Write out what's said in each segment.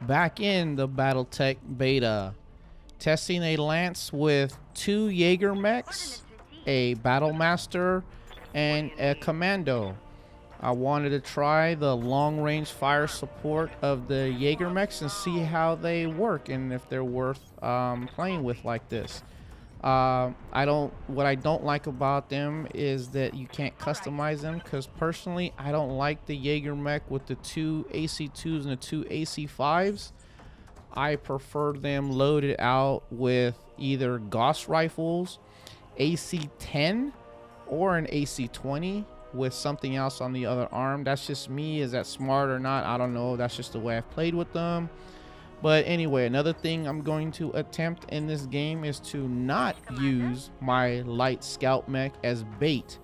Back in the Battletech Beta, testing a lance with 2 Jagermechs, a Battlemaster, and a Commando. I wanted to try the long-range fire support of the Jagermechs and see how they work and if they're worth playing with like this. What I don't like about them is that you can't customize them, because personally I don't like the Jagermech with the 2 AC2s and the 2 AC5s. I prefer them loaded out with either Gauss rifles, AC10, or an AC20 with something else on the other arm. That's just me. Is that smart or not? I don't know. That's just the way I've played with them. But anyway, another thing I'm going to attempt in this game is to not use my light scout mech as bait.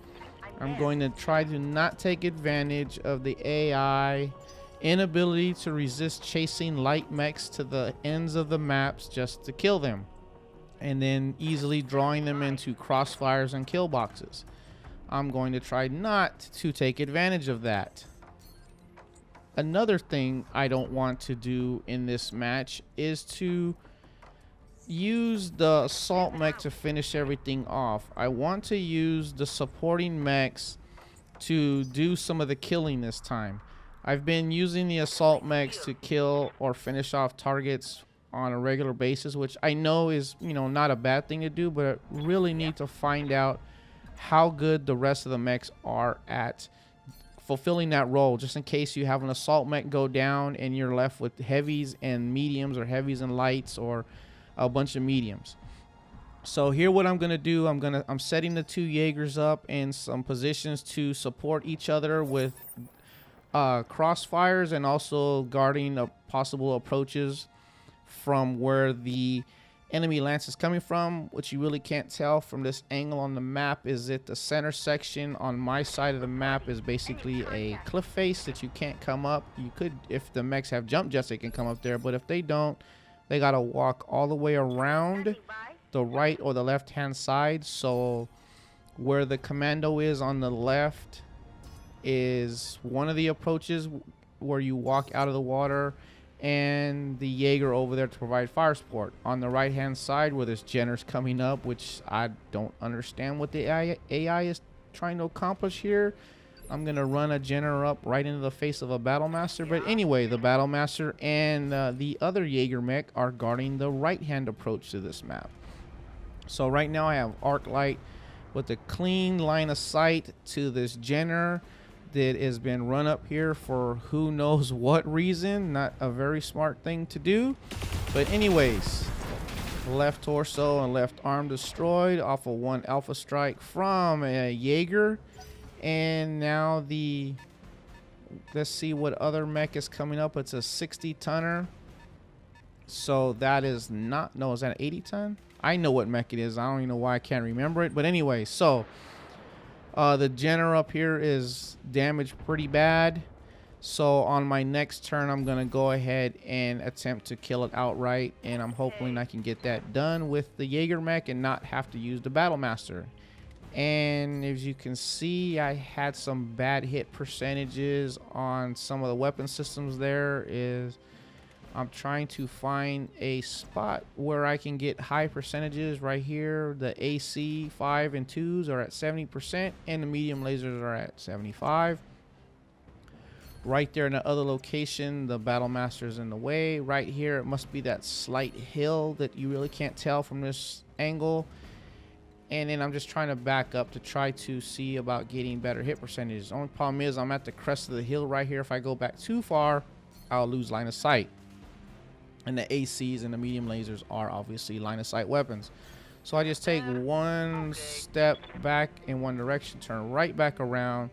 I'm going to try to not take advantage of the AI inability to resist chasing light mechs to the ends of the maps just to kill them, and then easily drawing them into crossfires and kill boxes. I'm going to try not to take advantage of that. Another thing I don't want to do in this match is to use the assault mech to finish everything off. I want to use the supporting mechs to do some of the killing this time. I've been using the assault mechs to kill or finish off targets on a regular basis, which I know is, not a bad thing to do, but I really need to find out how good the rest of the mechs are at fulfilling that role, just in case you have an assault mech go down and you're left with heavies and mediums, or heavies and lights, or a bunch of mediums. So here what I'm gonna do, I'm setting the 2 Jaegers up in some positions to support each other with crossfires, and also guarding possible approaches from where the enemy lance is coming from. What you really can't tell from this angle on the map is that the center section on my side of the map is basically a cliff face that you can't come up. You could, if the mechs have jump jets, they can come up there, but if they don't, they gotta walk all the way around the right or the left hand side. So where the Commando is on the left is one of the approaches where you walk out of the water, and the Jaeger over there to provide fire support. On the right hand side where this Jenner's coming up, which I don't understand what the AI is trying to accomplish here. I'm gonna run a Jenner up right into the face of a Battlemaster. But anyway, the Battlemaster and the other Jagermech are guarding the right hand approach to this map. So right now I have arc light with a clean line of sight to this Jenner that has been run up here for who knows what reason. Not a very smart thing to do, but anyways, left torso and left arm destroyed off of 1 alpha strike from a Jaeger. And now let's see what other mech is coming up. It's a 60 tonner, so that is not, no, is that an 80 ton? I know what mech it is. I don't even know why I can't remember it, but anyway, so the Jenner up here is damaged pretty bad. So on my next turn, I'm going to go ahead and attempt to kill it outright. And I'm hoping I can get that done with the Jagermech and not have to use the Battlemaster. And as you can see, I had some bad hit percentages on some of the weapon systems. I'm trying to find a spot where I can get high percentages. Right here, the AC 5 and 2s are at 70%, and the medium lasers are at 75. Right there in the other location, the Battlemaster's in the way. Right here, it must be that slight hill that you really can't tell from this angle. And then I'm just trying to back up to try to see about getting better hit percentages. The only problem is I'm at the crest of the hill right here. If I go back too far, I'll lose line of sight. And the ACs and the medium lasers are obviously line of sight weapons. So I just take one step back in one direction, turn right back around.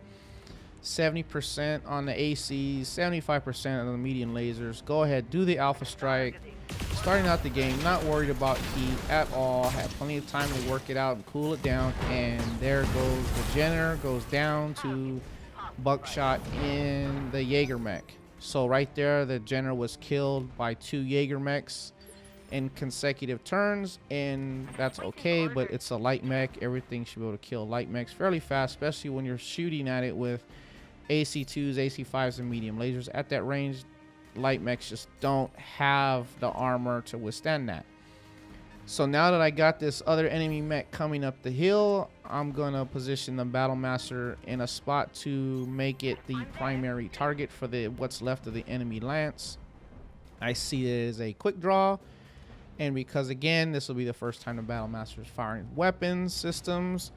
70% on the ACs, 75% on the medium lasers. Go ahead, do the alpha strike. Starting out the game, not worried about heat at all. Had plenty of time to work it out and cool it down. And there goes the Jenner, goes down to buckshot in the Jagermech. So right there, the Jenner was killed by 2 Jagermechs in consecutive turns, and that's okay, but it's a light mech. Everything should be able to kill light mechs fairly fast, especially when you're shooting at it with AC2s, AC5s, and medium lasers. At that range, light mechs just don't have the armor to withstand that. So now that I got this other enemy mech coming up the hill, I'm gonna position the Battlemaster in a spot to make it the primary target for the what's left of the enemy lance. I see it as a quick draw, and because again this will be the first time the Battlemaster is firing weapons systems,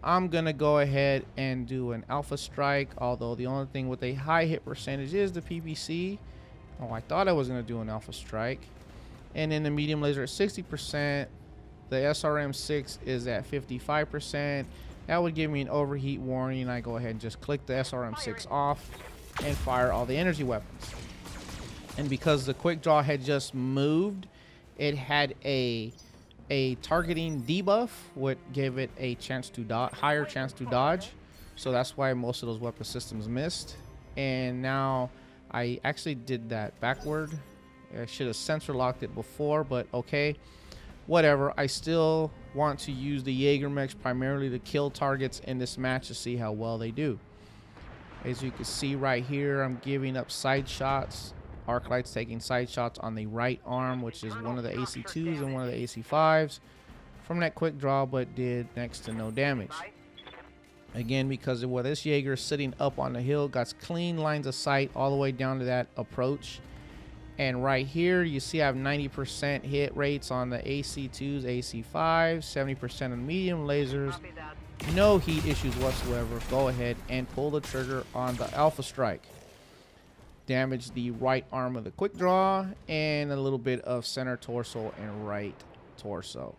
I'm gonna go ahead and do an alpha strike, although the only thing with a high hit percentage is the PPC. Oh, I thought I was gonna do an alpha strike. And then the medium laser at 60%, the SRM6 is at 55%. That would give me an overheat warning. I go ahead and just click the SRM6 off and fire all the energy weapons. And because the quick draw had just moved, it had a targeting debuff, which gave it a chance to higher chance to dodge. So that's why most of those weapon systems missed. And now I actually did that backward. I should have sensor locked it before, but okay, whatever. I still want to use the Jagermech primarily to kill targets in this match to see how well they do. As you can see right here, I'm giving up side shots. Arclight's taking side shots on the right arm, which is one of the AC2s and one of the AC5s from that quick draw, but did next to no damage. Again, because of where this Jaeger is sitting up on the hill, got clean lines of sight all the way down to that approach. And right here, you see I have 90% hit rates on the AC2s, AC5s, 70% on medium lasers. No heat issues whatsoever. Go ahead and pull the trigger on the alpha strike. Damage the right arm of the quick draw and a little bit of center torso and right torso.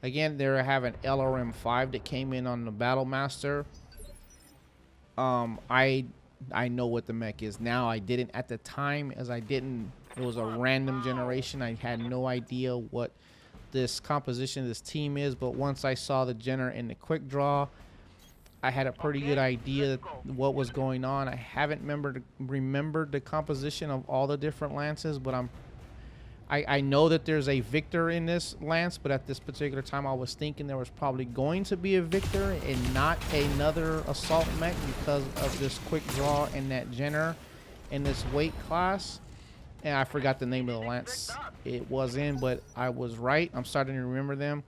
Again, there I have an LRM5 that came in on the Battlemaster. I know what the mech is now. I didn't at the time, as I didn't, it was a random generation. I had no idea what this composition of this team is, but once I saw the Jenner in the quick draw, I had a pretty good idea what was going on. I haven't remembered the composition of all the different lances, but I know that there's a Victor in this lance, but at this particular time I was thinking there was probably going to be a Victor and not another assault mech because of this quick draw and that Jenner in this weight class. And I forgot the name of the lance it was in, but I was right. I'm starting to remember them.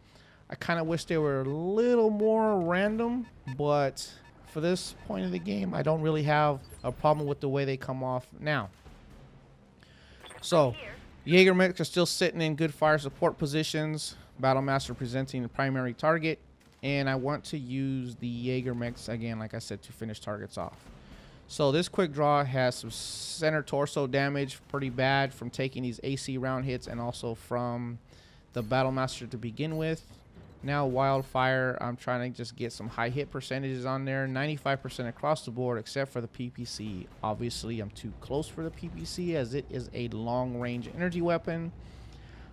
I kind of wish they were a little more random, but for this point of the game, I don't really have a problem with the way they come off now. So Jagermech are still sitting in good fire support positions. Battlemaster presenting the primary target, and I want to use the Jagermechs again, like I said, to finish targets off. So this quick draw has some center torso damage, pretty bad from taking these AC round hits and also from the Battlemaster to begin with. Now Wildfire, I'm trying to just get some high hit percentages on there, 95% across the board except for the PPC. Obviously I'm too close for the PPC as it is a long range energy weapon.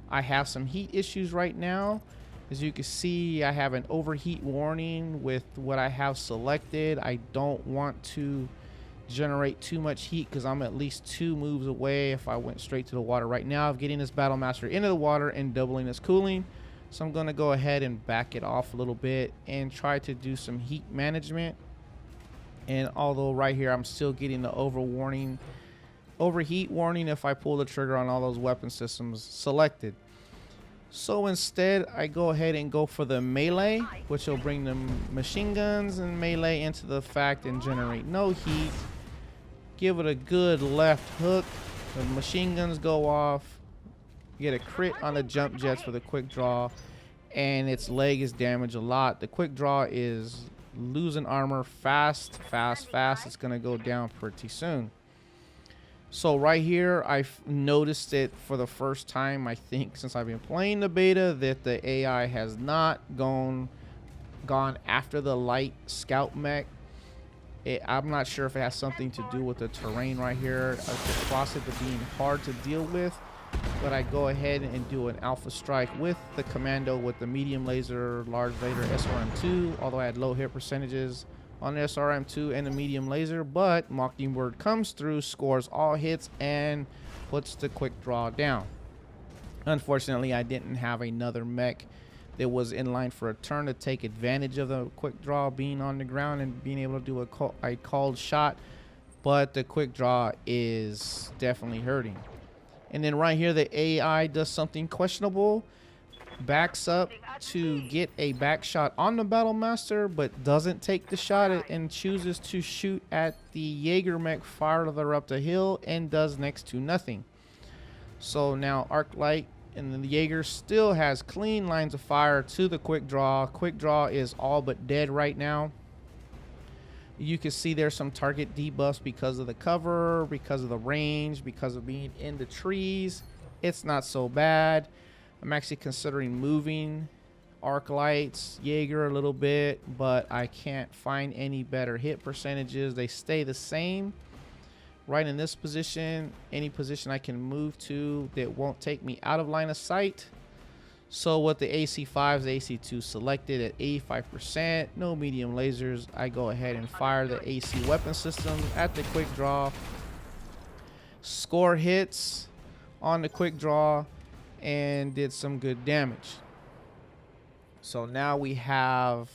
I have some heat issues right now. As you can see, I have an overheat warning with what I have selected. I don't want to generate too much heat because I'm at least 2 moves away if I went straight to the water right now of getting this Battlemaster into the water and doubling its cooling. So I'm going to go ahead and back it off a little bit and try to do some heat management. And although right here I'm still getting the overheat warning if I pull the trigger on all those weapon systems selected. So instead I go ahead and go for the melee, which will bring the machine guns and melee into the fact and generate no heat. Give it a good left hook. The machine guns go off. Get a crit on the jump jets for the quick draw, and its leg is damaged a lot. The quick draw is losing armor fast. It's gonna go down pretty soon. So right here I've noticed it for the first time I think since I've been playing the beta that the AI has not gone after the light scout mech. I'm not sure if it has something to do with the terrain right here across it being hard to deal with. But I go ahead and do an alpha strike with the commando with the medium laser, large laser, SRM2, although I had low hit percentages on the SRM2 and the medium laser. But Mockingbird comes through, scores all hits, and puts the quick draw down. Unfortunately, I didn't have another mech that was in line for a turn to take advantage of the quick draw being on the ground and being able to do a called shot. but the quick draw is definitely hurting. And then right here, the AI does something questionable. Backs up to get a back shot on the Battlemaster, but doesn't take the shot and chooses to shoot at the Jagermech farther up the hill and does next to nothing. So now Arclight and the Jaeger still has clean lines of fire to the quick draw. Quick draw is all but dead right now. You can see there's some target debuffs because of the cover, because of the range, because of being in the trees. It's not so bad. I'm actually considering moving Arclights, Jaeger a little bit, but I can't find any better hit percentages. They stay the same. Right in this position, any position I can move to that won't take me out of line of sight. So with the AC5s, the AC2 selected at 85%, no medium lasers, I go ahead and fire the AC weapon system at the quick draw. Score hits on the quick draw and did some good damage. So now we have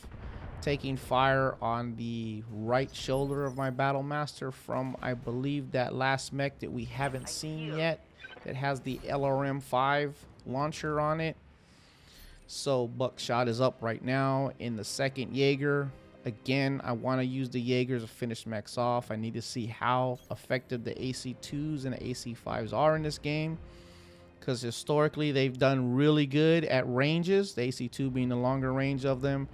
taking fire on the right shoulder of my Battlemaster from, I believe, that last mech that we haven't seen yet that has the LRM-5 launcher on it. So buckshot is up right now in the second Jaeger. Again, I want to use the Jaegers to finish mechs off. I need to see how effective the AC2s and the AC5s are in this game, because historically they've done really good at ranges, the AC2 being the longer range of them,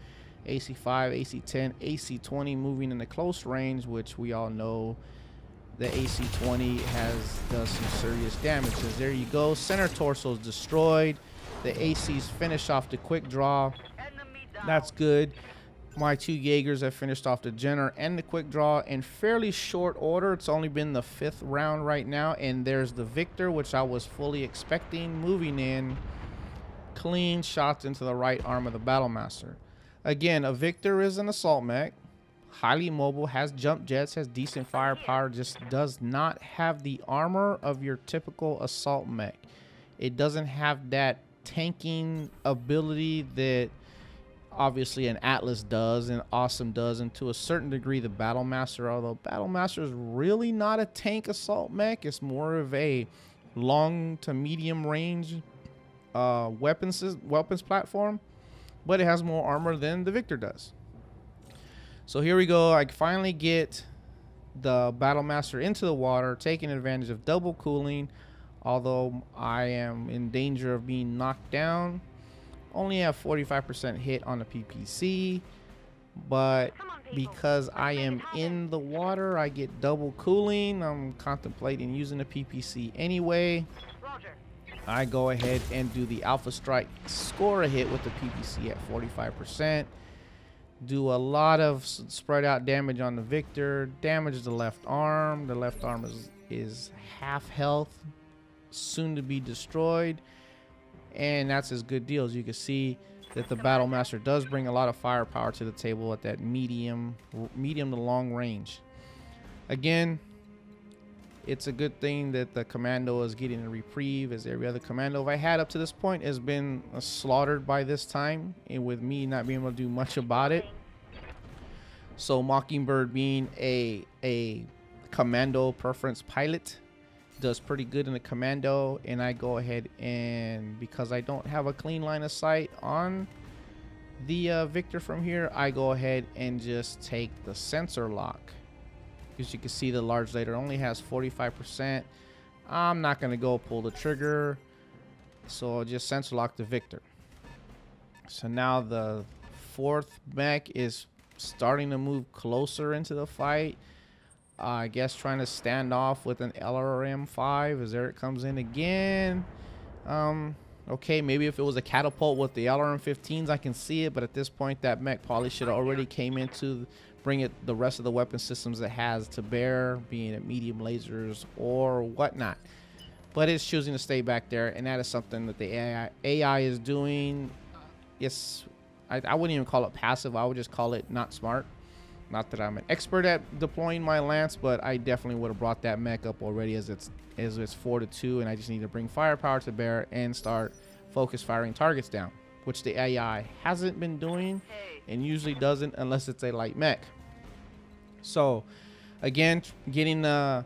AC5, AC10, AC20 moving in the close range, which we all know the AC20 does some serious damage. So there you go, center torso is destroyed. The ACs finish off the quick draw. That's good. My two Jaegers have finished off the Jenner and the quick draw in fairly short order. It's only been the 5th round right now, and there's the Victor, which I was fully expecting, moving in. Clean shots into the right arm of the Battlemaster. Again, a Victor is an assault mech, highly mobile, has jump jets, has decent firepower, just does not have the armor of your typical assault mech. It doesn't have that tanking ability that obviously an Atlas does and Awesome does, and to a certain degree the Battlemaster, although Battlemaster is really not a tank assault mech. It's more of a long to medium range weapons platform, but it has more armor than the Victor does. So here we go. I finally get the Battlemaster into the water, taking advantage of double cooling, although I am in danger of being knocked down. Only have 45% hit on the PPC, but because I am in the water, I get double cooling. I'm contemplating using the PPC anyway. I go ahead and do the Alpha Strike, score a hit with the PPC at 45%. Do a lot of spread out damage on the Victor, damage the left arm. The left arm is half health, soon to be destroyed, and that's as good deal. As you can see that the Battlemaster does bring a lot of firepower to the table at that medium to long range. Again, it's a good thing that the Commando is getting a reprieve, as every other Commando I've had up to this point has been slaughtered by this time, and with me not being able to do much about it. So Mockingbird, being a Commando preference pilot, does pretty good in the Commando, and I go ahead and, because I don't have a clean line of sight on the Victor from here, I go ahead and just take the sensor lock. As you can see, the large laser only has 45%. I'm not going to go pull the trigger, so I'll just sensor lock the Victor. So now the 4th mech is starting to move closer into the fight. I guess trying to stand off with an LRM-5, as there it comes in again. Okay, maybe if it was a catapult with the LRM-15s, I can see it, but at this point that mech probably should have already came in to bring it the rest of the weapon systems it has to bear, being it medium lasers or whatnot. But it's choosing to stay back there, and that is something that the AI is doing. Yes, I wouldn't even call it passive. I would just call it not smart. Not that I'm an expert at deploying my lance, but I definitely would have brought that mech up already, as it's 4-2, and I just need to bring firepower to bear and start focus firing targets down, which the AI hasn't been doing and usually doesn't unless it's a light mech. So Again, getting the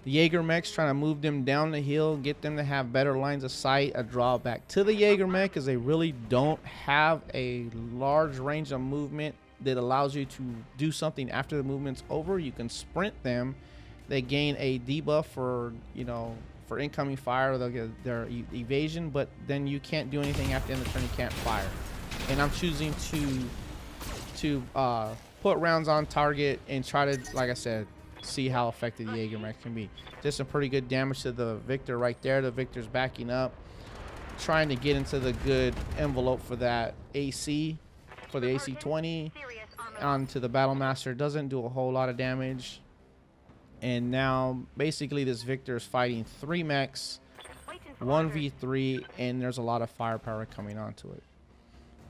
Jagermechs, trying to move them down the hill, get them to have better lines of sight. A drawback to the Jagermech is they really don't have a large range of movement that allows you to do something after the movement's over. You can sprint them. They gain a debuff for, you know, for incoming fire. They'll get their evasion, but then you can't do anything after the end of the turn. You can't fire. And I'm choosing to put rounds on target and try to, like I said, see how effective the Jagermech can be. Just some pretty good damage to the Victor right there. The Victor's backing up, trying to get into the good envelope for that AC, for the AC-20 onto the Battlemaster. Doesn't do a whole lot of damage. And now basically this Victor is fighting 3 mechs, 1v3, and there's a lot of firepower coming onto it.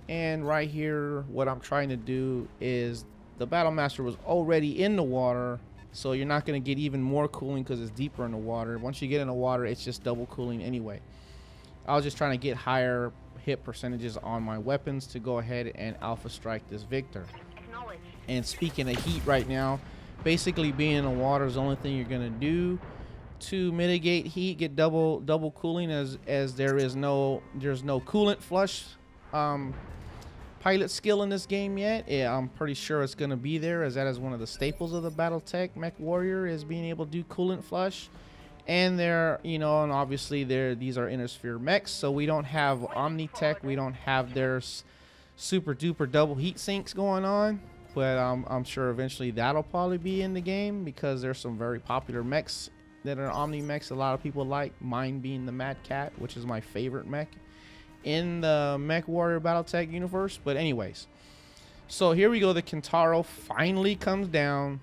And right here, what I'm trying to do is the Battlemaster was already in the water, so you're not going to get even more cooling because it's deeper in the water. Once you get in the water, it's just double cooling anyway. I was just trying to get higher hit percentages on my weapons to go ahead and alpha strike this Victor. And speaking of heat right now, basically being in the water is the only thing you're going to do to mitigate heat, get double cooling, as there's no coolant flush pilot skill in this game yet. Yeah, I'm pretty sure it's going to be there, as that is one of the staples of the Battletech Mech Warrior, is being able to do coolant flush. And they're, you know, and obviously these are inner sphere mechs, so we don't have Omnitech, we don't have their super duper double heat sinks going on. But I'm sure eventually that'll probably be in the game, because there's some very popular mechs that are Omni mechs a lot of people like, mine being the Mad Cat, which is my favorite mech in the Mech Warrior Battletech universe. But anyways, so here we go. The Kintaro finally comes down,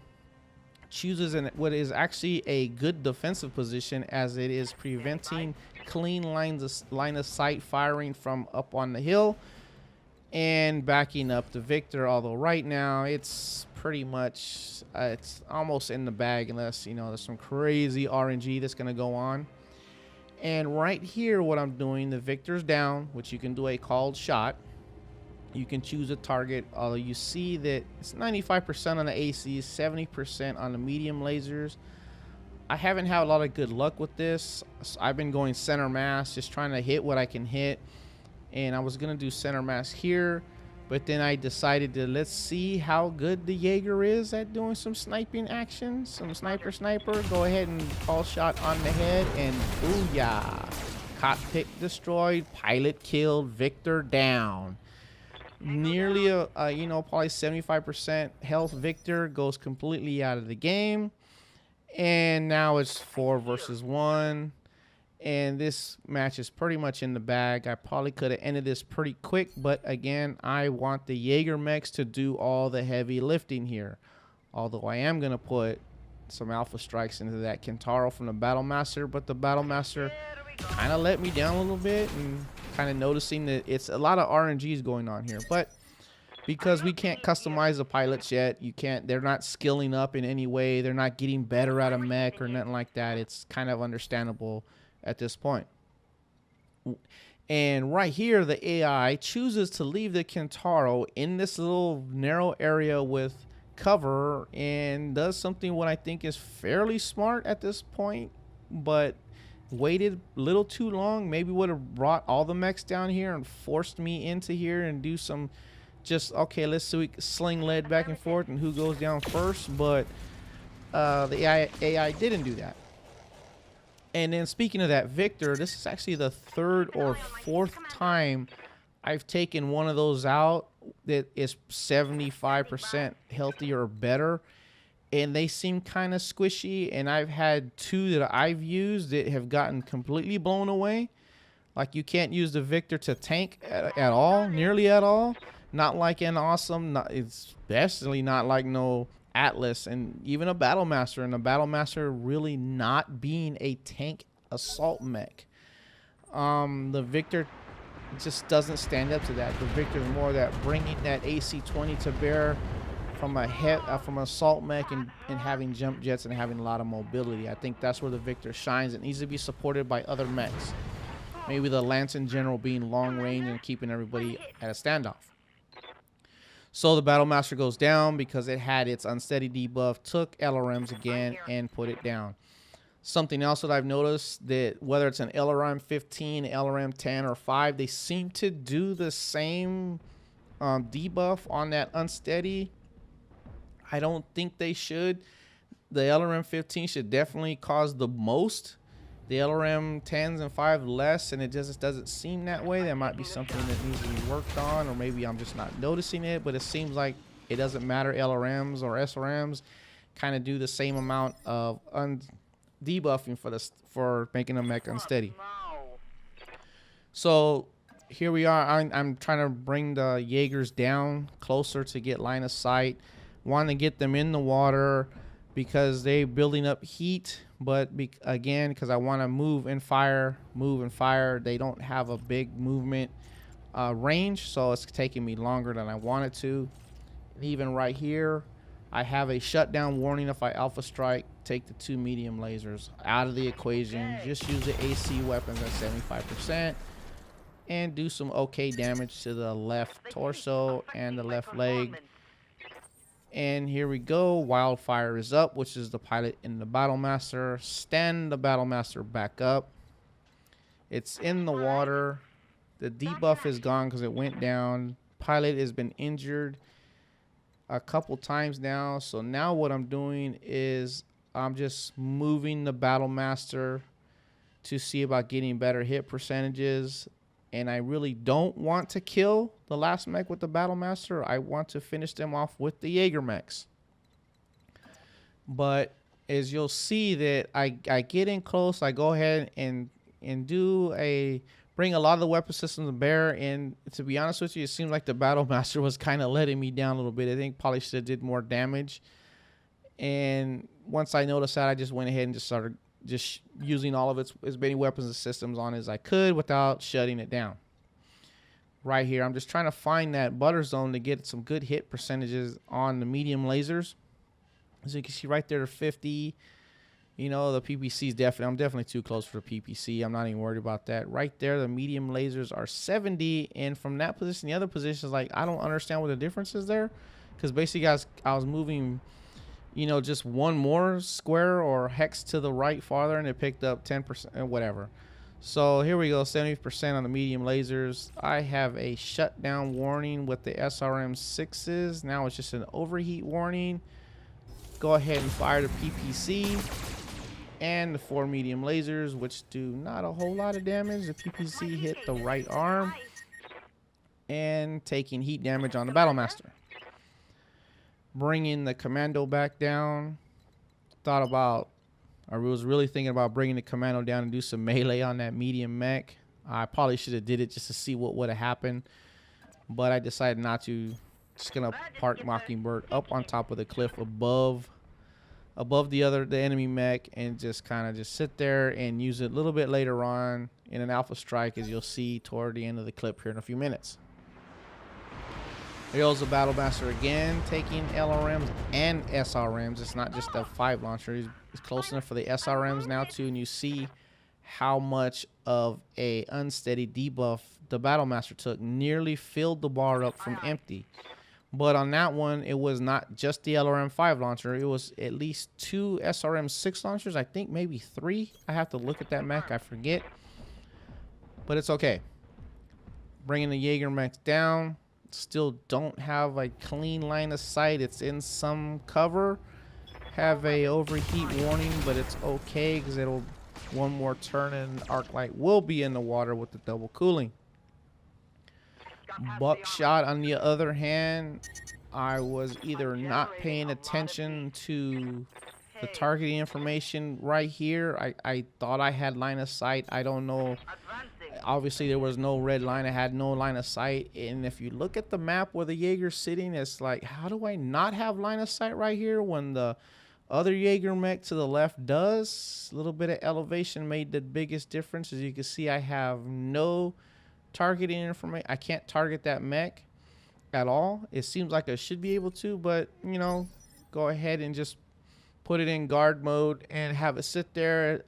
chooses what is actually a good defensive position, as it is preventing clean line of sight firing from up on the hill and backing up the Victor. Although right now it's pretty much it's almost in the bag, unless, you know, there's some crazy RNG that's going to go on. And right here, what I'm doing, the Victor's down, which you can do a called shot. You can choose a target, although you see that it's 95% on the ACs, 70% on the medium lasers. I haven't had a lot of good luck with this. So I've been going center mass, just trying to hit what I can hit. And I was going to do center mass here, but then I decided to let's see how good the Jaeger is at doing some sniping action, some sniper. Go ahead and call shot on the head, and booyah. Cockpit destroyed, pilot killed, Victor down. Nearly you know, probably 75% health Victor goes completely out of the game. And now it's 4 versus 1. And this match is pretty much in the bag. I probably could have ended this pretty quick, but again, I want the Jagermechs to do all the heavy lifting here. Although I am going to put some alpha strikes into that Kintaro from the Battlemaster, but the Battlemaster kind of let me down a little bit, and kind of noticing that it's a lot of RNGs going on here. But because we can't customize the pilots yet, they're not skilling up in any way, they're not getting better at a mech or nothing like that. It's kind of understandable at this point. And right here, the AI chooses to leave the Kintaro in this little narrow area with cover, and does something what I think is fairly smart at this point, but waited a little too long. Maybe would have brought all the mechs down here and forced me into here and do some just, okay, let's sling lead back and forth and who goes down first. But the AI didn't do that. And then speaking of that Victor, this is actually the 3rd or 4th time I've taken one of those out that is 75% healthy or better. And they seem kind of squishy. And I've had 2 that I've used that have gotten completely blown away. Like, you can't use the Victor to tank at all, nearly at all. Not like an awesome, especially not like no Atlas, and even a Battlemaster, and a Battlemaster really not being a tank assault mech. The Victor just doesn't stand up to that. The Victor is more that bringing that AC-20 to bear from from an assault mech, and having jump jets and having a lot of mobility. I think that's where the Victor shines. It needs to be supported by other mechs. Maybe the Lance in general being long range and keeping everybody at a standoff. So the Battlemaster goes down because it had its unsteady debuff, took LRMs again, and put it down. Something else that I've noticed, that whether it's an LRM 15, LRM 10, or 5, they seem to do the same debuff on that unsteady. I don't think they should. The LRM 15 should definitely cause the most. The LRM 10s and 5 less, and it just doesn't seem that way. That might be something that needs to be worked on, or maybe I'm just not noticing it, but it seems like it doesn't matter. LRMs or SRMs kind of do the same amount of debuffing for making a mech unsteady. So here we are. I'm trying to bring the Jaegers down closer to get line of sight. Want to get them in the water because they're building up heat, but again, because I want to move and fire, they don't have a big movement range, so it's taking me longer than I want it to. And even right here, I have a shutdown warning if I alpha strike. Take the 2 medium lasers out of the equation. Just use the AC weapons at 75% and do some okay damage to the left torso and the left leg. And here we go. Wildfire is up, which is the pilot in the Battlemaster. Stand the Battlemaster back up. It's in the water. The debuff is gone because it went down. Pilot has been injured a couple times now. So now what I'm doing is I'm just moving the Battlemaster to see about getting better hit percentages. And I really don't want to kill the last mech with the Battlemaster. I want to finish them off with the Jagermechs. But as you'll see that I get in close, I go ahead and bring a lot of the weapon systems to bear. And to be honest with you, it seems like the Battlemaster was kind of letting me down a little bit. I think probably should have did more damage. And once I noticed that, I just went ahead and just started using all of as many weapons and systems on as I could without shutting it down. Right here, I'm just trying to find that butter zone to get some good hit percentages on the medium lasers. As you can see right there, 50. You know, the PPC is I'm definitely too close for the PPC. I'm not even worried about that. Right there, the medium lasers are 70, and from that position, the other position is like, I don't understand what the difference is there, because basically, guys, I was moving, you know, just one more square or hex to the right farther, and it picked up 10% or whatever. So here we go, 70% on the medium lasers. I have a shutdown warning with the SRM 6s. Now it's just an overheat warning. Go ahead and fire the PPC and the 4 medium lasers, which do not a whole lot of damage. The PPC hit the right arm and taking heat damage on the Battlemaster. Bringing the Commando back down. I was really thinking about bringing the Commando down and do some melee on that medium mech. I probably should have did it just to see what would have happened, but I decided not to. Just gonna park Mockingbird up on top of the cliff above the enemy mech, and just kind of sit there and use it a little bit later on in an alpha strike, as you'll see toward the end of the clip here in a few minutes. Here goes the Battlemaster again, taking LRMs and SRMs. It's not just a 5 launcher. He's close enough for the SRMs now too, and you see how much of a unsteady debuff the Battlemaster took. Nearly filled the bar up from empty. But on that one, it was not just the LRM 5 launcher. It was at least 2 SRM 6 launchers. I think maybe 3. I have to look at that mech. I forget. But it's okay. Bringing the Jagermech down. Still don't have a clean line of sight. It's in some cover. Have a overheat warning, but it's okay because it'll one more turn and Arclight will be in the water with the double cooling. Buckshot, on the other hand, I was either not paying attention to the targeting information right here. I thought I had line of sight. I don't know. Obviously, there was no red line. I had no line of sight. And if you look at the map where the Jaeger's sitting, it's like, how do I not have line of sight right here when the other Jagermech to the left does? A little bit of elevation made the biggest difference. As you can see, I have no targeting information. I can't target that mech at all. It seems like I should be able to, but, you know, go ahead and just put it in guard mode and have it sit there.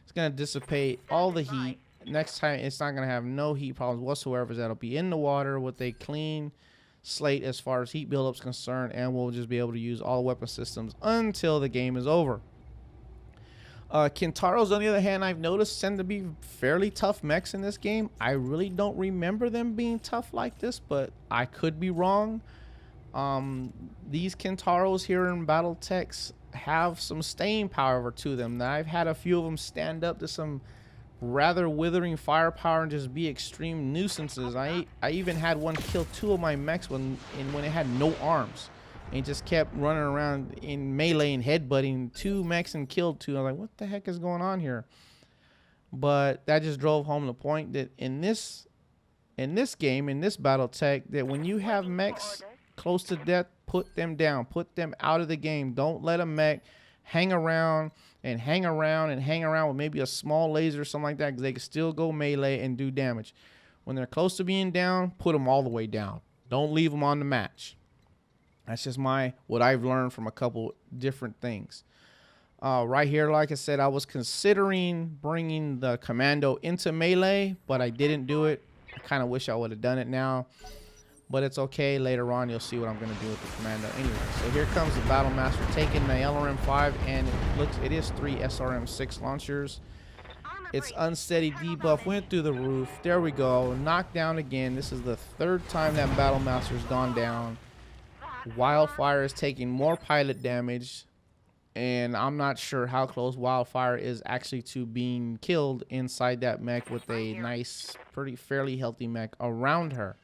It's going to dissipate all the heat. Next time, it's not going to have no heat problems whatsoever. That'll be in the water with a clean slate as far as heat buildup is concerned, and we'll just be able to use all weapon systems until the game is over. Kentaros, on the other hand, I've noticed tend to be fairly tough mechs in this game. I really don't remember them being tough like this, but I could be wrong. These Kentaros here in Battletech have some staying power to them. Now, I've had a few of them stand up to some rather withering firepower and just be extreme nuisances. I even had one kill 2 of my mechs when it had no arms. And he just kept running around in melee and headbutting 2 mechs and killed 2. I was like, what the heck is going on here? But that just drove home the point that in this game, in this Battletech, that when you have mechs close to death, put them down, put them out of the game. Don't let a mech hang around and hang around and hang around with maybe a small laser or something like that, because they can still go melee and do damage. When they're close to being down, put them all the way down. Don't leave them on the match. That's just what I've learned from a couple different things. Right here, like I said, I was considering bringing the Commando into melee, but I didn't do it. I kind of wish I would have done it now, but it's okay. Later on, you'll see what I'm going to do with the Commando. Anyway, so here comes the Battlemaster taking the LRM-5, and it is 3 SRM-6 launchers. Its unsteady debuff went through the roof. There we go. Knocked down again. This is the 3rd time that Battlemaster's gone down. Wildfire is taking more pilot damage, and I'm not sure how close Wildfire is actually to being killed inside that mech with a nice, fairly healthy mech around her.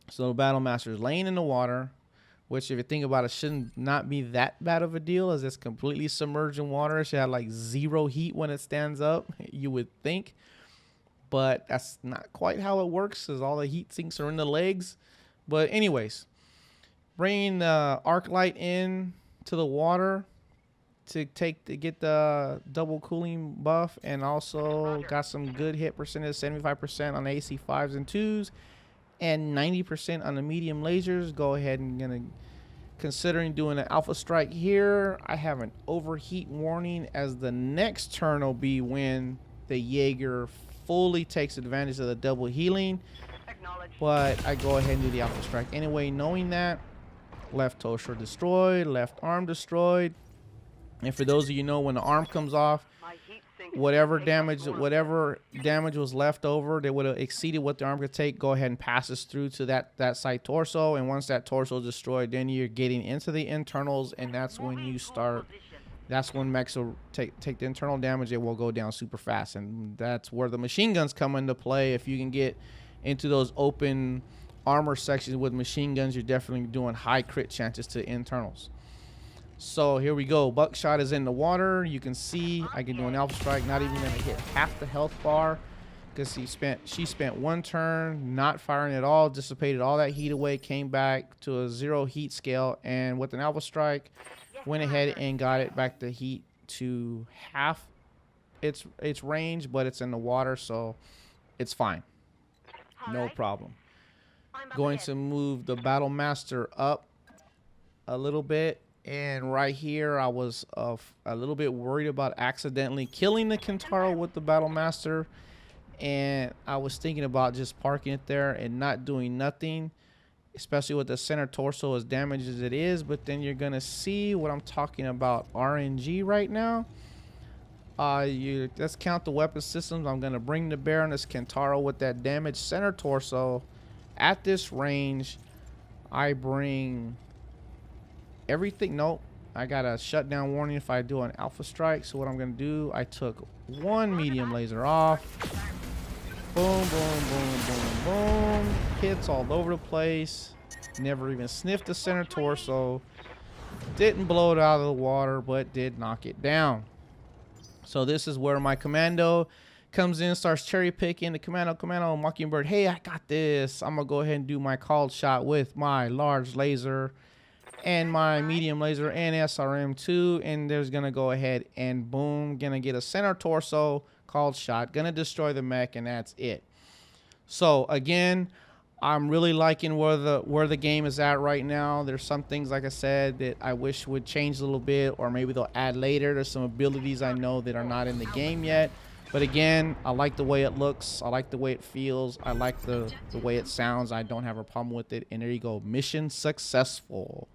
So the Battlemaster is laying in the water, which if you think about it, shouldn't not be that bad of a deal, as it's completely submerged in water. It should have like 0 heat when it stands up, you would think. But that's not quite how it works, as all the heat sinks are in the legs. But anyways, bringing the arc light in to the water to get the double cooling buff, and also got some good hit percentage, 75% on AC5s and 2s, and 90% on the medium lasers. Go ahead and considering doing an alpha strike here. I have an overheat warning, as the next turn will be when the Jaeger fully takes advantage of the double healing. But I go ahead and do the alpha strike anyway, knowing that. Left torso destroyed, left arm destroyed. And for those of you know, when the arm comes off, whatever damage was left over that would have exceeded what the arm could take, go ahead and passes through to that side torso. And once that torso is destroyed, then you're getting into the internals, and that's when you start. That's when mechs will take the internal damage. It will go down super fast, and that's where the machine guns come into play. If you can get into those open armor sections with machine guns, you're definitely doing high crit chances to internals. So here we go. Buckshot is in the water. You can see I can do an alpha strike, not even gonna hit half the health bar, because she spent 1 turn not firing at all, dissipated all that heat away, came back to a 0 heat scale, and with an alpha strike went ahead and got it back to heat to half its range, but it's in the water, so it's fine. No problem. Going to move the Battlemaster up a little bit, and right here I was a little bit worried about accidentally killing the Kentaro with the Battlemaster, and I was thinking about just parking it there and not doing nothing, especially with the center torso as damaged as it is. But then you're gonna see what I'm talking about, RNG right now. Let's count the weapon systems I'm gonna bring to bear on this Kentaro with that damaged center torso. At this range, I bring everything. Nope, I got a shutdown warning if I do an alpha strike. So what I'm gonna do, I took 1 medium laser off. Boom, boom, boom, boom, boom. Hits all over the place. Never even sniffed the center torso. Didn't blow it out of the water, but did knock it down. So this is where my Commando comes in, starts cherry picking. The Commando, Mockingbird, hey, I got this. I'm gonna go ahead and do my called shot with my large laser and my medium laser and SRM2, and there's gonna go ahead and boom, gonna get a center torso called shot, gonna destroy the mech, and that's it. So again, I'm really liking where the game is at right now. There's some things, like I said, that I wish would change a little bit, or maybe they'll add later. There's some abilities I know that are not in the game yet. But again, I like the way it looks. I like the way it feels. I like the way it sounds. I don't have a problem with it. And there you go. Mission successful.